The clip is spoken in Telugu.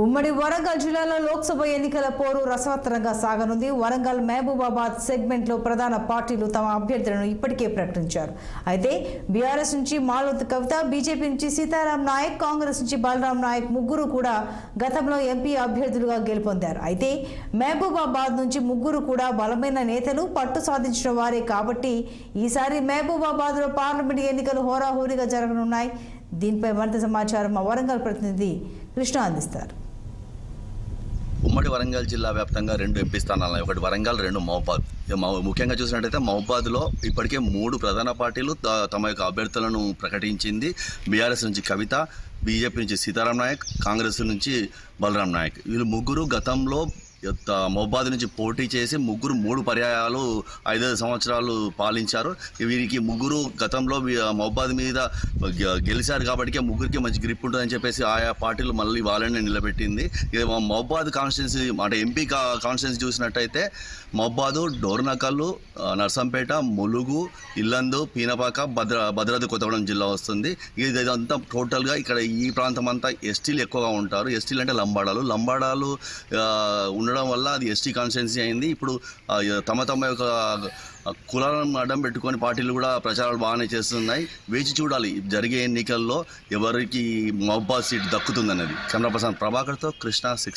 ఉమ్మడి వరంగల్ జిల్లాలో లోక్సభ ఎన్నికల పోరు రసవత్తరంగా సాగనుంది. వరంగల్ మహబూబాబాద్ సెగ్మెంట్లో ప్రధాన పార్టీలు తమ అభ్యర్థులను ఇప్పటికే ప్రకటించారు. అయితే బీఆర్ఎస్ నుంచి మాలోత్ కవిత, బీజేపీ నుంచి సీతారాం నాయక్, కాంగ్రెస్ నుంచి బలరాం నాయక్ ముగ్గురు కూడా గతంలో ఎంపీ అభ్యర్థులుగా గెలుపొందారు. అయితే మహబూబాబాద్ నుంచి ముగ్గురు కూడా బలమైన నేతలు, పట్టు సాధించిన వారే కాబట్టి ఈసారి మహబూబాబాద్లో పార్లమెంట్ ఎన్నికలు హోరాహోరీగా జరగనున్నాయి. దీనిపై మరింత సమాచారం మా వరంగల్ ప్రతినిధి కృష్ణ అందిస్తారు. ఉమ్మడి వరంగల్ జిల్లా వ్యాప్తంగా 2 ఎంపీ స్థానాలు, ఒకటి వరంగల్, 2 మహబూబాద్. ముఖ్యంగా చూసినట్టయితే మహబూబాద్లో ఇప్పటికే 3 ప్రధాన పార్టీలు తమ యొక్క అభ్యర్థులను ప్రకటించింది. బీఆర్ఎస్ నుంచి కవిత, బీజేపీ నుంచి సీతారాం నాయక్, కాంగ్రెస్ నుంచి బలరాం నాయక్. వీళ్ళు ముగ్గురు గతంలో మహబూబాద్ నుంచి పోటీ చేసి 3 పర్యాయాలు 5 సంవత్సరాలు పాలించారు. వీరికి ముగ్గురు గతంలో మహబూబాద్ మీద గెలిచారు కాబట్టి ముగ్గురికి మంచి గ్రిప్ ఉంటుందని చెప్పేసి ఆయా పార్టీలు మళ్ళీ వాళ్ళని నిలబెట్టింది. మహబూబాద్ కాన్స్టిట్యున్సీ అంటే ఎంపీ కాన్స్టిట్యున్సీ చూసినట్టయితే మహబూబాద్, డోర్నకల్లు, నర్సంపేట, ములుగు, ఇల్లందు, పీనపాక, భద్రాద్రి కొత్తగూడెం జిల్లా వస్తుంది. ఇదంతా టోటల్గా ఇక్కడ ఈ ప్రాంతం అంతా ఎస్టీలు ఎక్కువగా ఉంటారు. ఎస్టీలు అంటే లంబాడాలు ఉండడం వల్ల అది ఎస్టీ కాన్స్టిట్యున్సీ అయింది. ఇప్పుడు తమ యొక్క కులాలను అడ్డం పెట్టుకొని పార్టీలు కూడా ప్రచారాలు బాగానే చేస్తున్నాయి. వేచి చూడాలి జరిగే ఎన్నికల్లో ఎవరికి మహబూబాద్ సీట్ దక్కుతుందన్నది. చంద్రప్రసాద్ ప్రభాకర్తో కృష్ణ 60.